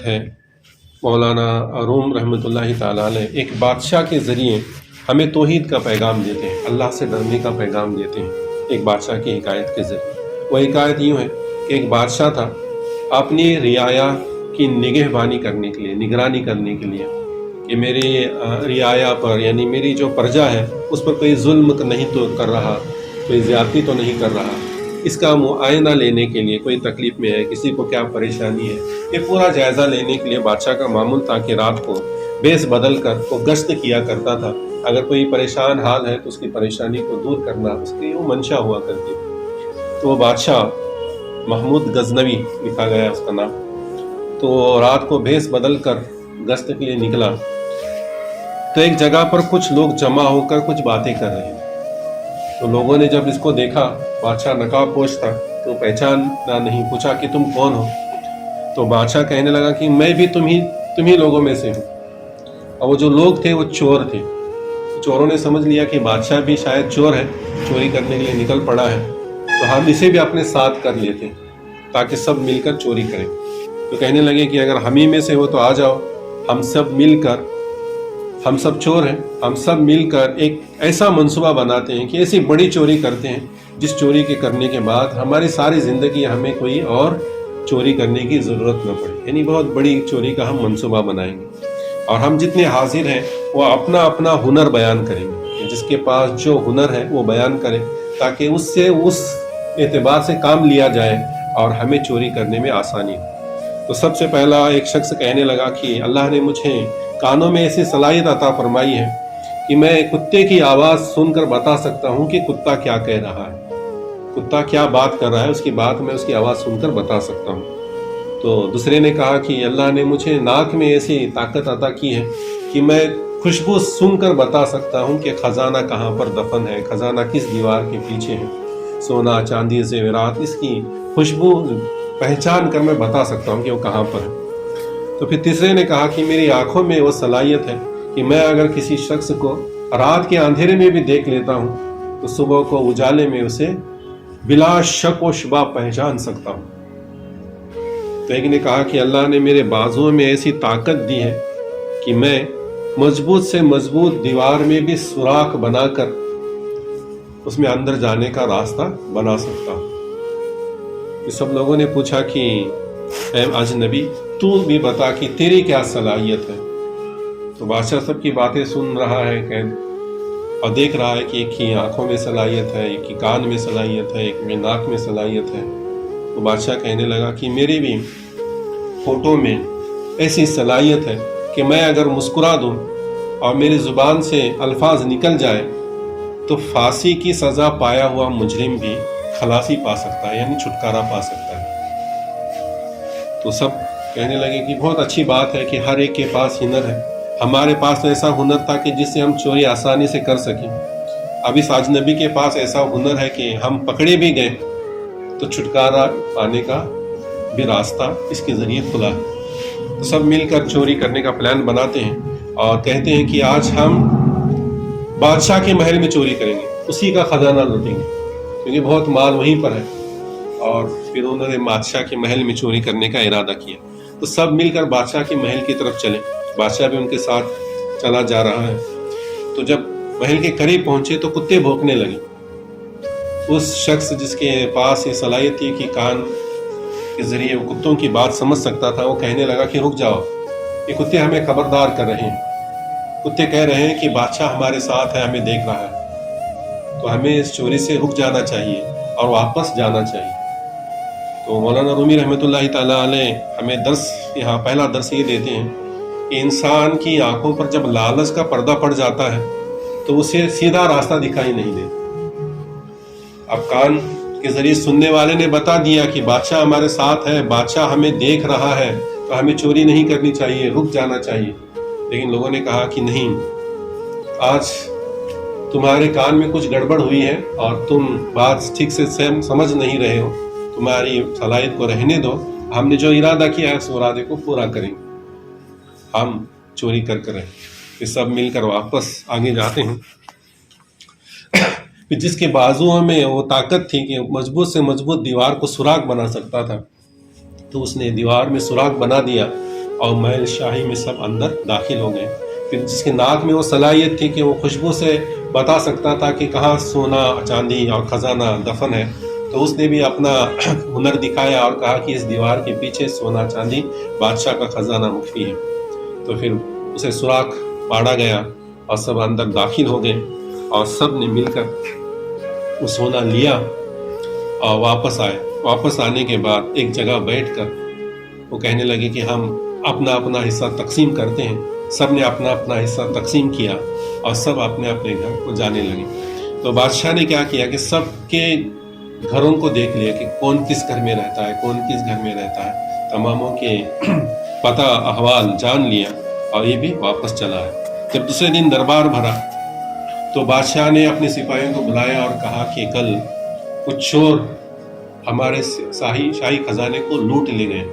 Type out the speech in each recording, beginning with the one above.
ہے مولانا روم رحمۃ اللہ تعالی علیہ ایک بادشاہ کے ذریعے ہمیں توحید کا پیغام دیتے ہیں، اللہ سے ڈرنے کا پیغام دیتے ہیں ایک بادشاہ کی حکایت کے ذریعے۔ وہ حکایت یوں ہے کہ ایک بادشاہ تھا، اپنی رعایا کی نگہبانی کرنے کے لیے، نگرانی کرنے کے لیے کہ میری رعایا پر یعنی میری جو پرجا ہے اس پر کوئی ظلم نہیں تو کر رہا، کوئی زیادتی تو نہیں کر رہا، اس کا معائنہ لینے کے لیے کوئی تکلیف میں ہے، کسی کو کیا پریشانی ہے، یہ پورا جائزہ لینے کے لیے بادشاہ کا معمول تھا کہ رات کو بیس بدل کر وہ گشت کیا کرتا تھا۔ اگر کوئی پریشان حال ہے تو اس کی پریشانی کو دور کرنا اس کی وہ منشا ہوا کرتی تھی۔ تو وہ بادشاہ محمود غزنوی لکھا گیا اس کا نام، تو رات کو بھیس بدل کر گشت کے لیے نکلا تو ایک جگہ پر کچھ لوگ جمع ہو کر کچھ باتیں کر رہے تھے۔ تو لوگوں نے جب اس کو دیکھا، بادشاہ نقاب پوش تھا تو پہچانا نہیں، پوچھا کہ تم کون ہو؟ تو بادشاہ کہنے لگا کہ میں بھی تم ہی لوگوں میں سے ہوں۔ اور وہ جو لوگ تھے وہ چور تھے۔ چوروں نے سمجھ لیا کہ بادشاہ بھی شاید چور ہے، چوری کرنے کے لیے نکل پڑا ہے، تو ہم اسے بھی اپنے ساتھ کر لیتے تاکہ سب مل کر چوری کریں۔ تو کہنے لگے کہ اگر ہم ہی میں سے ہو تو آ جاؤ، ہم سب چور ہیں، ہم سب مل کر ایک ایسا منصوبہ بناتے ہیں کہ ایسی بڑی چوری کرتے ہیں جس چوری کے کرنے کے بعد ہماری ساری زندگی ہمیں کوئی اور چوری کرنے کی ضرورت نہ پڑے، یعنی بہت بڑی چوری کا ہم منصوبہ بنائیں گے اور ہم جتنے حاضر ہیں وہ اپنا اپنا ہنر بیان کریں گے، جس کے پاس جو ہنر ہے وہ بیان کرے تاکہ اس سے اس اعتبار سے کام لیا جائے اور ہمیں چوری کرنے میں آسانی ہو۔ تو سب سے پہلا ایک شخص کہنے لگا کہ اللہ نے مجھے کانوں میں ایسی صلاحیت عطا فرمائی ہے کہ میں کتے کی آواز سن کر بتا سکتا ہوں کہ کتا کیا کہہ رہا ہے، کتا کیا بات کر رہا ہے، اس کی بات میں اس کی آواز سن کر بتا سکتا ہوں۔ تو دوسرے نے کہا کہ اللہ نے مجھے ناک میں ایسی طاقت عطا کی ہے کہ میں خوشبو سن کر بتا سکتا ہوں کہ خزانہ کہاں پر دفن ہے، خزانہ کس دیوار کے پیچھے ہے، سونا چاندی زیورات، اس کی خوشبو پہچان کر میں بتا سکتا ہوں کہ وہ کہاں پر ہے۔ تو پھر تیسرے نے کہا کہ میری آنکھوں میں وہ صلاحیت ہے کہ میں اگر کسی شخص کو رات کے اندھیرے میں بھی دیکھ لیتا ہوں تو صبح کو اجالے میں اسے بلا شک و شبہ پہچان سکتا ہوں۔ تو ایک نے کہا کہ اللہ نے میرے بازوؤں میں ایسی طاقت دی ہے کہ میں مضبوط سے مضبوط دیوار میں بھی سوراخ بنا کر اس میں اندر جانے کا راستہ بنا سکتا ہوں۔ سب لوگوں نے پوچھا کہ اے اجنبی، تو بھی بتا کہ تیری کیا صلاحیت ہے؟ تو بادشاہ سب کی باتیں سن رہا ہے اور دیکھ رہا ہے کہ ایک کی آنکھوں میں صلاحیت ہے، ایک کی کان میں صلاحیت ہے، ایک میں ناک میں صلاحیت ہے۔ تو بادشاہ کہنے لگا کہ میری بھی ہونٹوں میں ایسی صلاحیت ہے کہ میں اگر مسکرا دوں اور میری زبان سے الفاظ نکل جائے تو پھانسی کی سزا پایا ہوا مجرم بھی خلاصی پا سکتا ہے، یعنی چھٹکارا پا سکتا ہے۔ تو سب کہنے لگے کہ بہت اچھی بات ہے کہ ہر ایک کے پاس ہنر ہے، ہمارے پاس تو ایسا ہنر تھا کہ جس سے ہم چوری آسانی سے کر سکیں، اب اس اجنبی کے پاس ایسا ہنر ہے کہ ہم پکڑے بھی گئے تو چھٹکارا پانے کا بھی راستہ اس کے ذریعے کھلا ہے۔ تو سب مل کر چوری کرنے کا پلان بناتے ہیں اور کہتے ہیں کہ آج ہم بادشاہ کے محل میں چوری کریں گے، اسی کا خزانہ لوٹیں گے کیونکہ بہت مال وہیں پر ہے۔ اور پھر انہوں نے بادشاہ کے محل میں چوری کرنے کا ارادہ کیا۔ تو سب مل کر بادشاہ کے محل کی طرف چلے، بادشاہ بھی ان کے ساتھ چلا جا رہا ہے۔ تو جب محل کے قریب پہنچے تو کتے بھونکنے لگے۔ اس شخص جس کے پاس یہ صلاحیت تھی کہ کان کے ذریعے وہ کتوں کی بات سمجھ سکتا تھا، وہ کہنے لگا کہ رک جاؤ، یہ کتے ہمیں خبردار کر رہے ہیں، کتے کہہ رہے ہیں کہ بادشاہ ہمارے ساتھ ہے، ہمیں دیکھ رہا ہے، تو ہمیں اس چوری سے رک جانا چاہیے اور واپس جانا چاہیے۔ تو مولانا رومی رحمۃ اللہ تعالیٰ علیہ ہمیں یہاں پہلا درس یہ دیتے ہیں کہ انسان کی آنکھوں پر جب لالچ کا پردہ پڑ جاتا ہے تو اسے سیدھا راستہ دکھائی نہیں دیتا۔ اب کان کے ذریعے سننے والے نے بتا دیا کہ بادشاہ ہمارے ساتھ ہے، بادشاہ ہمیں دیکھ رہا ہے، تو ہمیں چوری نہیں کرنی چاہیے، رک جانا چاہیے۔ لیکن لوگوں نے کہا کہ نہیں، آج تمہارے کان میں کچھ گڑبڑ ہوئی ہے اور تم بات ٹھیک سے سمجھ نہیں رہے ہو، تمہاری صلاحیت کو رہنے دو، ہم نے جو ارادہ کیا ہے اس ارادے کو پورا کریں گے، ہم چوری کر رہے ہیں۔ پھر سب مل کر واپس آگے جاتے ہیں۔ پھر جس کے بازوؤں میں وہ طاقت تھی کہ مضبوط سے مضبوط دیوار کو سوراخ بنا سکتا تھا، تو اس نے دیوار میں سوراخ بنا دیا اور محل شاہی میں سب اندر داخل ہو گئے۔ پھر جس کے ناک میں وہ صلاحیت تھی کہ وہ خوشبو سے بتا سکتا تھا کہ کہاں سونا چاندی اور خزانہ دفن ہے، تو اس نے بھی اپنا ہنر دکھایا اور کہا کہ اس دیوار کے پیچھے سونا چاندی بادشاہ کا خزانہ مخفی ہے۔ تو پھر اسے سوراخ پاڑا گیا اور سب اندر داخل ہو گئے اور سب نے مل کر وہ سونا لیا اور واپس آئے۔ واپس آنے کے بعد ایک جگہ بیٹھ کر وہ کہنے لگے کہ ہم اپنا اپنا حصہ تقسیم کرتے ہیں۔ سب نے اپنا اپنا حصہ تقسیم کیا اور سب اپنے اپنے گھر کو جانے لگے۔ تو بادشاہ نے کیا کیا کہ سب کے گھروں کو دیکھ لیا کہ کون کس گھر میں رہتا ہے، کون کس گھر میں رہتا ہے، تماموں کے پتہ احوال جان لیا اور یہ بھی واپس چلا ہے۔ جب دوسرے دن دربار بھرا تو بادشاہ نے اپنے سپاہیوں کو بلایا اور کہا کہ کل کچھ چور ہمارے شاہی خزانے کو لوٹ لے گئے،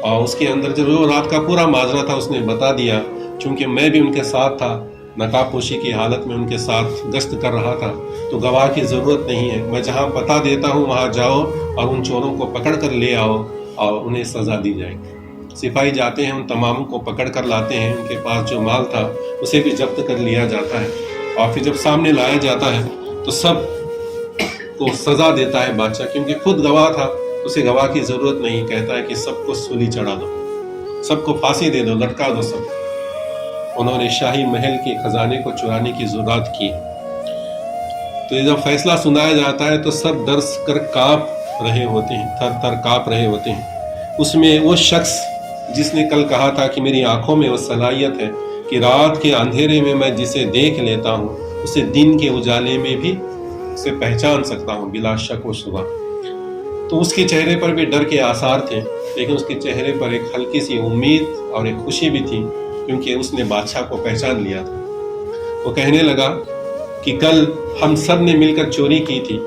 اور اس کے اندر جو رات کا پورا ماجرا تھا اس نے بتا دیا۔ چونکہ میں بھی ان کے ساتھ تھا، نقاب پوشی کی حالت میں ان کے ساتھ گشت کر رہا تھا، تو گواہ کی ضرورت نہیں ہے، میں جہاں بتا دیتا ہوں وہاں جاؤ اور ان چوروں کو پکڑ کر لے آؤ اور انہیں سزا دی جائے گی۔ سپاہی جاتے ہیں، ان تمام کو پکڑ کر لاتے ہیں، ان کے پاس جو مال تھا اسے بھی ضبط کر لیا جاتا ہے، اور پھر جب سامنے لایا جاتا ہے تو سب کو سزا دیتا ہے بادشاہ، کیونکہ خود گواہ تھا، اسے گواہ کی ضرورت نہیں، کہتا ہے کہ سب کو سولی چڑھا دو، سب کو پھانسی دے دو، لٹکا دو سب۔ انہوں نے شاہی محل کے خزانے کو چرانے کی ضرورت کی۔ تو جب فیصلہ سنایا جاتا ہے تو سب ڈر کر کانپ رہے ہوتے ہیں، تھر تھر کانپ رہے ہوتے ہیں۔ اس میں وہ شخص جس نے کل کہا تھا کہ میری آنکھوں میں وہ صلاحیت ہے کہ رات کے اندھیرے میں میں جسے دیکھ لیتا ہوں اسے دن کے اجالے میں بھی اسے پہچان سکتا ہوں بلا شک و شبہ، تو اس کے چہرے پر بھی ڈر کے آثار تھے، لیکن اس کے چہرے پر ایک ہلکی سی امید اور ایک خوشی بھی تھی، کیونکہ اس نے بادشاہ کو پہچان لیا تھا۔ وہ کہنے لگا کہ کل ہم سب نے مل کر چوری کی تھی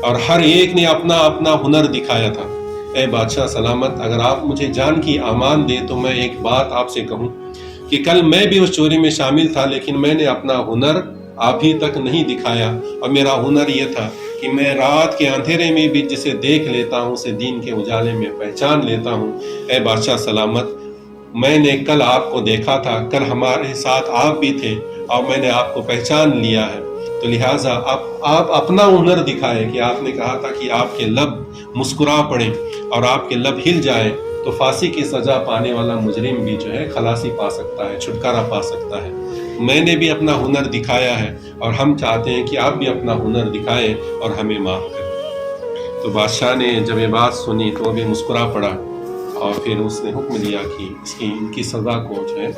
اور ہر ایک نے اپنا اپنا ہنر دکھایا تھا۔ اے بادشاہ سلامت، اگر آپ مجھے جان کی امان دیں تو میں ایک بات آپ سے کہوں کہ کل میں بھی اس چوری میں شامل تھا، لیکن میں نے اپنا ہنر ابھی تک نہیں دکھایا، اور میرا ہنر یہ تھا کہ میں رات کے اندھیرے میں بھی جسے دیکھ لیتا ہوں اسے دین کے اجالے میں پہچان لیتا ہوں۔ اے بادشاہ سلامت، میں نے کل آپ کو دیکھا تھا، کل ہمارے ساتھ آپ بھی تھے اور میں نے آپ کو پہچان لیا ہے، تو لہٰذا آپ اپنا ہنر دکھائیں کہ آپ نے کہا تھا کہ آپ کے لب مسکرا پڑیں اور آپ کے لب ہل جائیں تو پھانسی کی سزا پانے والا مجرم بھی جو ہے خلاصی پا سکتا ہے، چھٹکارا پا سکتا ہے۔ میں نے بھی اپنا ہنر دکھایا ہے اور ہم چاہتے ہیں کہ آپ بھی اپنا ہنر دکھائیں اور ہمیں معاف کریں۔ تو بادشاہ نے جب یہ بات سنی تو وہ بھی مسکرا پڑا اور پھر اس نے حکم دیا کہ ان کی سزا کو جو ہے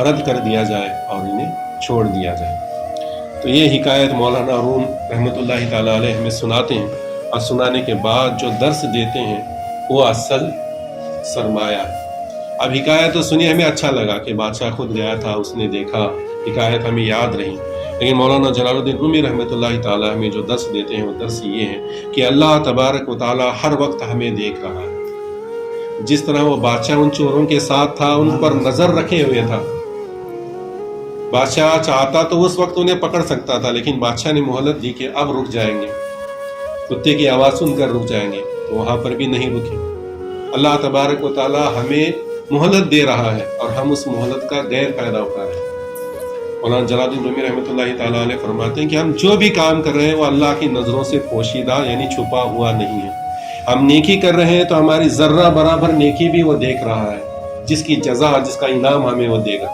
رد کر دیا جائے اور انہیں چھوڑ دیا جائے۔ تو یہ حکایت مولانا روم رحمۃ اللہ تعالیٰ علیہ ہمیں سناتے ہیں، اور سنانے کے بعد جو درس دیتے ہیں وہ اصل سرمایہ ہے۔ اب حکایت تو سنی، ہمیں اچھا لگا کہ بادشاہ خود گیا تھا، اس نے دیکھا، حکایت ہمیں یاد رہی، لیکن مولانا جلال الدین رومی رحمۃ اللہ تعالیٰ ہمیں جو درس دیتے ہیں وہ درس یہ ہے کہ اللہ تبارک و تعالیٰ ہر وقت ہمیں دیکھ رہا ہے۔ جس طرح وہ بادشاہ ان چوروں کے ساتھ تھا، ان پر نظر رکھے ہوئے تھا، بادشاہ چاہتا تو اس وقت انہیں پکڑ سکتا تھا، لیکن بادشاہ نے مہلت دی کہ اب رک جائیں گے، کتے کی آواز سن کر رک جائیں گے، تو وہاں پر بھی نہیں رکے۔ اللہ تبارک و تعالیٰ ہمیں مہلت دے رہا ہے اور ہم اس مہلت کا غیر فائدہ اٹھا رہے ہیں۔ مولانا جلال الدین رومی رحمۃ اللہ تعالیٰ علیہ فرماتے ہیں کہ ہم جو بھی کام کر رہے ہیں وہ اللہ کی نظروں سے پوشیدہ یعنی چھپا ہوا نہیں ہے۔ ہم نیکی کر رہے ہیں تو ہماری ذرہ برابر نیکی بھی وہ دیکھ رہا ہے، جس کی جزا، جس کا انعام ہمیں وہ دے گا۔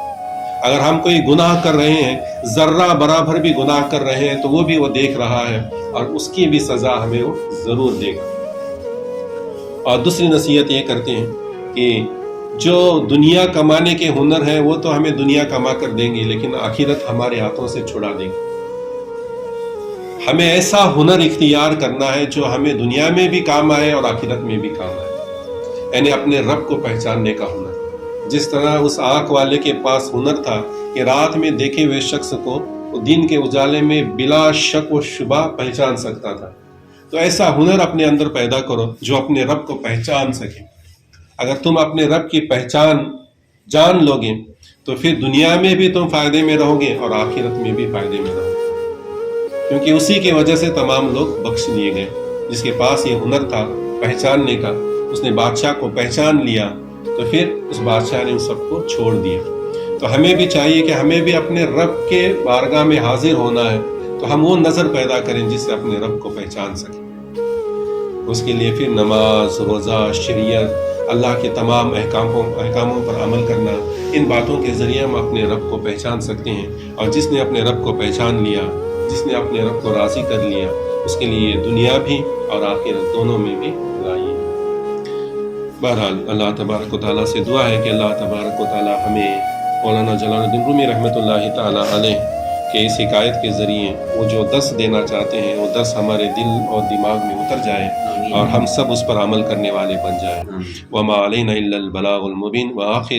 اگر ہم کوئی گناہ کر رہے ہیں، ذرہ برابر بھی گناہ کر رہے ہیں، تو وہ بھی وہ دیکھ رہا ہے اور اس کی بھی سزا ہمیں وہ ضرور دے گا۔ اور دوسری نصیحت یہ کرتے ہیں کہ جو دنیا کمانے کے ہنر ہیں وہ تو ہمیں دنیا کما کر دیں گے، لیکن آخرت ہمارے ہاتھوں سے چھڑا دیں گے۔ ہمیں ایسا ہنر اختیار کرنا ہے جو ہمیں دنیا میں بھی کام آئے اور آخرت میں بھی کام آئے، یعنی اپنے رب کو پہچاننے کا ہنر۔ جس طرح اس آنکھ والے کے پاس ہنر تھا کہ رات میں دیکھے ہوئے شخص کو دن کے اجالے میں بلا شک و شبہ پہچان سکتا تھا، تو ایسا ہنر اپنے اندر پیدا کرو جو اپنے رب کو پہچان سکے۔ اگر تم اپنے رب کی پہچان جان لو گے تو پھر دنیا میں بھی تم فائدے میں رہو گے اور آخرت میں بھی فائدے میں رہو گے، کیونکہ اسی کی وجہ سے تمام لوگ بخش لیے گئے۔ جس کے پاس یہ ہنر تھا پہچاننے کا، اس نے بادشاہ کو پہچان لیا تو پھر اس بادشاہ نے ان سب کو چھوڑ دیا۔ تو ہمیں بھی چاہیے کہ ہمیں بھی اپنے رب کے بارگاہ میں حاضر ہونا ہے، تو ہم وہ نظر پیدا کریں جس سے اپنے رب کو پہچان سکیں۔ اس کے لیے پھر نماز، روزہ، شریعت، اللہ کے تمام احکاموں پر عمل کرنا، ان باتوں کے ذریعے ہم اپنے رب کو پہچان سکتے ہیں۔ اور جس نے اپنے رب کو پہچان لیا، جس نے اپنے رب کو راضی کر لیا، اس کے لیے دنیا بھی اور آخرت دونوں میں بھی بھلائی ہے۔ بہرحال اللہ تبارک و تعالیٰ سے دعا ہے کہ اللہ تبارک و تعالیٰ ہمیں مولانا جلال الدین رومی رحمۃ اللہ تعالیٰ علیہ کہ اس حکایت کے ذریعے وہ جو درس دینا چاہتے ہیں وہ درس ہمارے دل اور دماغ میں اتر جائے اور ہم سب اس پر عمل کرنے والے بن جائیں۔ وما علینا الا البلاغ المبین۔ وآخر